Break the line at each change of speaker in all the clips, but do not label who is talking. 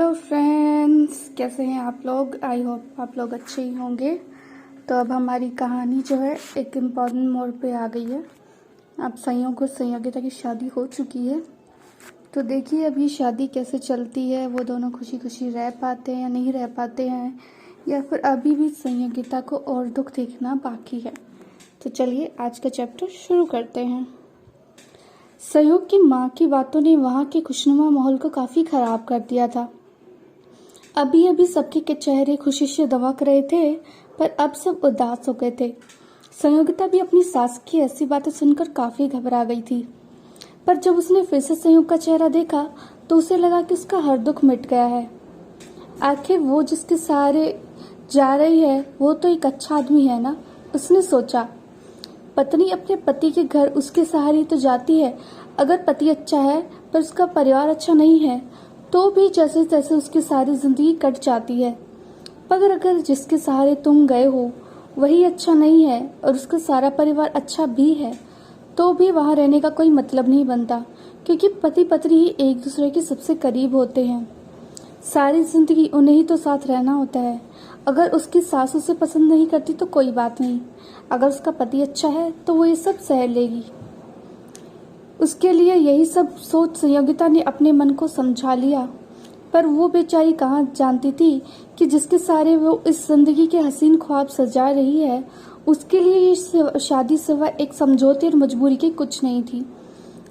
Hello friends, कैसे हैं आप लोग। आई होप आप लोग अच्छे ही होंगे। तो अब हमारी कहानी जो है एक इम्पॉर्टेंट मोड़ पे आ गई है। अब संयोग और संयोगिता की शादी हो चुकी है। तो देखिए अब ये शादी कैसे चलती है। वो दोनों खुशी खुशी रह पाते हैं या नहीं रह पाते हैं, या फिर अभी भी संयोगिता को और दुख देखना बाकी है। तो चलिए आज का चैप्टर शुरू करते हैं। संयोग की माँ की बातों ने वहाँ के खुशनुमा माहौल को काफ़ी ख़राब कर दिया था। अभी अभी सबके के चेहरे खुशी से दमक रहे थे, पर अब सब उदास हो गए थे। संयोगिता भी अपनी सास की ऐसी बातें सुनकर काफ़ी घबरा गई थी। पर जब उसने फिर से संयोग का चेहरा देखा तो उसे लगा कि उसका हर दुख मिट गया है। आखिर वो जिसके सहारे जा रही है वो तो एक अच्छा आदमी है ना, उसने सोचा। पत्नी अपने पति के घर उसके सहारे तो जाती है। अगर पति अच्छा है पर उसका परिवार अच्छा नहीं है तो भी जैसे तैसे उसकी सारी जिंदगी कट जाती है। पर अगर जिसके सहारे तुम गए हो वही अच्छा नहीं है और उसका सारा परिवार अच्छा भी है तो भी वहां रहने का कोई मतलब नहीं बनता, क्योंकि पति पत्नी ही एक दूसरे के सबसे करीब होते हैं। सारी जिंदगी उन्हें ही तो साथ रहना होता है। अगर उसकी सास उसे पसंद नहीं करती तो कोई बात नहीं, अगर उसका पति अच्छा है तो वो ये सब सह लेगी। उसके लिए यही सब सोच संयोगिता ने अपने मन को समझा लिया। पर वो बेचारी कहाँ जानती थी कि जिसके सारे वो इस जिंदगी के हसीन ख्वाब सजा रही है उसके लिए ये शादी सिवाय एक समझौते और मजबूरी की कुछ नहीं थी।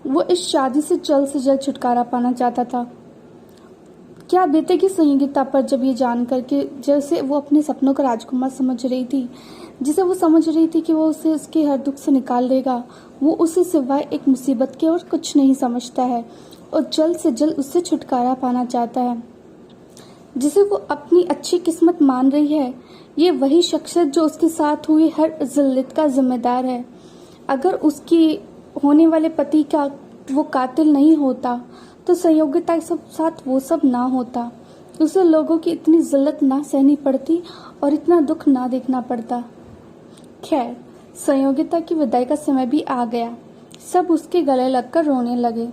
वो इस शादी से जल्द छुटकारा पाना चाहता था। क्या बीतेगी संयोगिता पर जब ये जान करके जैसे वो अपने सपनों का राजकुमार समझ रही थी, जिसे वो समझ रही थी कि वो उसे उसके हर दुख से निकाल देगा, वो उसे सिवाय एक मुसीबत के और कुछ नहीं समझता है और जल्द से जल्द उससे छुटकारा पाना चाहता है। जिसे वो अपनी अच्छी किस्मत मान रही है, ये वही शख्सियत जो उसके साथ हुई हर जिल्लत का जिम्मेदार है। अगर उसकी होने वाले पति का वो कातिल नहीं होता तो संयोगिता के साथ वो सब ना होता, उसे लोगों की इतनी जिल्लत ना सहनी पड़ती और इतना दुख ना देखना पड़ता। खैर, संयोगिता की विदाई का समय भी आ गया। सब उसके गले लगकर रोने लगे।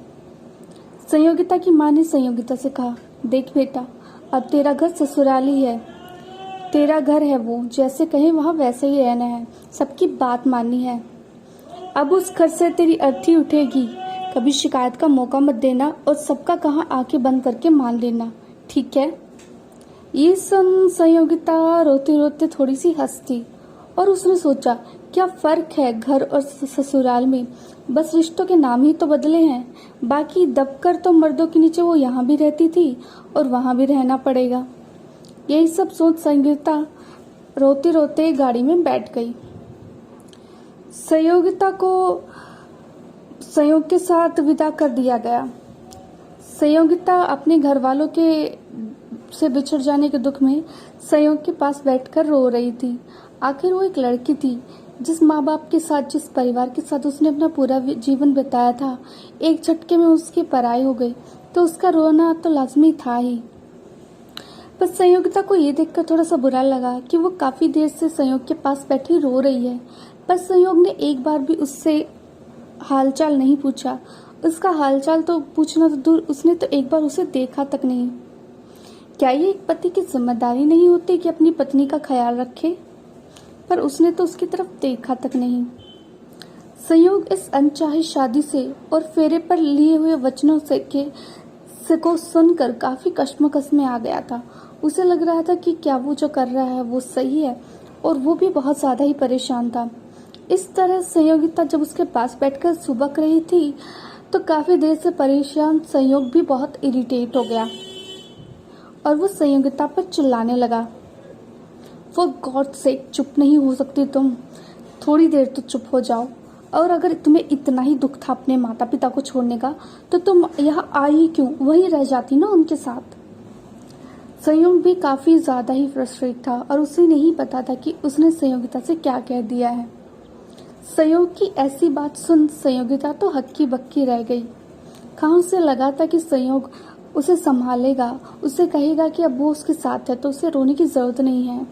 संयोगिता की माँ ने संयोगिता से कहा, देख बेटा, अब तेरा घर ससुराली है, तेरा घर है, वो जैसे कहे वहाँ वैसे ही रहना है, सबकी बात माननी है। अब उस घर से तेरी अर्थी उठेगी, कभी शिकायत का मौका मत देना और सबका कहाँ आंखें बंद करके मान लेना, ठीक है। ये सुन संयोगिता रोते रोते थोड़ी सी हंसती और उसने सोचा, क्या फर्क है घर और ससुराल में, बस रिश्तों के नाम ही तो बदले हैं। बाकी दबकर तो मर्दों के नीचे वो यहाँ भी रहती थी और वहाँ भी रहना पड़ेगा। यही सब सोच संयोगिता रोते रोते गाड़ी में बैठ गई। संयोगिता को संयोग के साथ विदा कर दिया गया। संयोगिता अपने घर वालों के से बिछड़ जाने के दुख में संयोग के पास बैठकर रो रही थी। आखिर वो एक लड़की थी जिस माँ बाप के साथ, जिस परिवार के साथ उसने अपना पूरा जीवन बिताया था, एक झटके में उसकी पराई हो गई तो उसका रोना तो लाजमी था ही। पर संयोगिता को ये देखकर थोड़ा सा बुरा लगा कि वो काफी देर से संयोग के पास बैठी रो रही है, पर संयोग ने एक बार भी उससे हालचाल नहीं पूछा। उसका हालचाल तो पूछना तो दूर, उसने तो एक बार उसे देखा तक नहीं। क्या ये एक पति की जिम्मेदारी नहीं होती कि अपनी पत्नी का ख्याल रखे? पर उसने तो उसकी तरफ देखा तक नहीं। संयोग इस अनचाही शादी से और फेरे पर लिए हुए वचनों से को सुनकर काफी कश्मकश में आ गया था। उसे लग रहा था कि क्या वो जो कर रहा है वो सही है, और वो भी बहुत ज्यादा ही परेशान था। इस तरह संयोगिता जब उसके पास बैठकर सुबक रही थी तो काफी देर से परेशान संयोग भी बहुत इरिटेट हो गया और वो संयोगिता पर चिल्लाने लगा, फॉर गॉड सेक, चुप नहीं हो सकती तुम? थोड़ी देर तो चुप हो जाओ। और अगर तुम्हें इतना ही दुख था अपने माता पिता को छोड़ने का तो तुम यहाँ आई क्यों? वहीं रह जाती ना उनके साथ। संयोग भी काफी ज्यादा ही फ्रस्ट्रेट था और उसे नहीं पता था कि उसने संयोगिता से क्या कह दिया है। संयोग की ऐसी बात सुन संयोगिता तो हक्की बक्की रह गई। कहाँ उसे लगा था कि संयोग उसे संभालेगा, उसे कहेगा कि अब वो उसके साथ है तो उसे रोने की जरूरत नहीं है।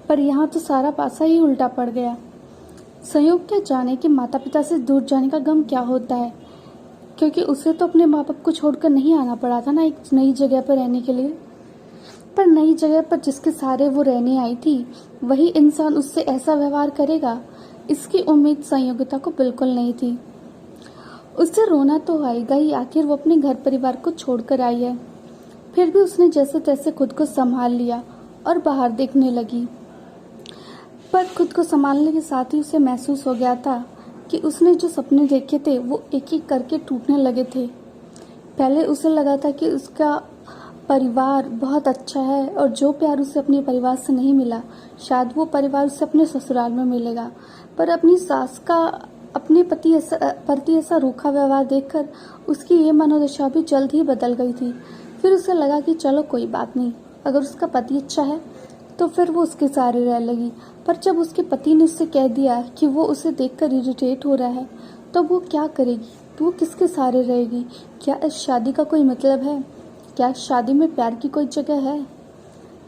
पर यहाँ तो सारा पासा ही उल्टा पड़ गया। संयोग क्या जाने कि माता पिता से दूर जाने का गम क्या होता है, क्योंकि उसे तो अपने माँ बाप को छोड़कर नहीं आना पड़ा था ना एक नई जगह पर रहने के लिए। पर नई जगह पर जिसके सहारे वो रहने आई थी वही इंसान उससे ऐसा व्यवहार करेगा, इसकी उम्मीद संयोगिता को बिल्कुल नहीं थी। उससे रोना तो आएगा ही, आखिर वो अपने घर परिवार को छोड़कर आई है। फिर भी उसने जैसे तैसे खुद को संभाल लिया और बाहर देखने लगी। पर खुद को संभालने के साथ ही उसे महसूस हो गया था कि उसने जो सपने देखे थे वो एक एक करके टूटने लगे थे। पहले उसे लगा था कि उसका परिवार बहुत अच्छा है और जो प्यार उसे अपने परिवार से नहीं मिला शायद वो परिवार उसे अपने ससुराल में मिलेगा। पर अपनी सास का अपने प्रति ऐसा रूखा व्यवहार देखकर उसकी ये मनोदशा भी जल्द ही बदल गई थी। फिर उसे लगा कि चलो कोई बात नहीं, अगर उसका पति अच्छा है तो फिर वो उसके सहारे रह लेगी। पर जब उसके पति ने उससे कह दिया कि वो उसे देखकर इरिटेट हो रहा है तो वो क्या करेगी, तो वो किसके सहारे रहेगी? क्या इस शादी का कोई मतलब है? क्या शादी में प्यार की कोई जगह है?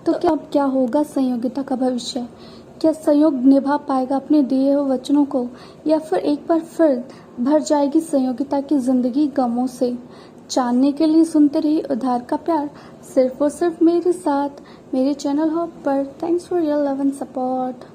तो क्या अब क्या होगा संयोगिता का भविष्य? क्या संयोग निभा पाएगा अपने दिए हुए वचनों को, या फिर एक बार फिर भर जाएगी संयोगिता की जिंदगी गमों से? जानने के लिए सुनते रहिए उधार का प्यार, सिर्फ और सिर्फ मेरे साथ, मेरे चैनल हॉप पर। Thanks for your love and support.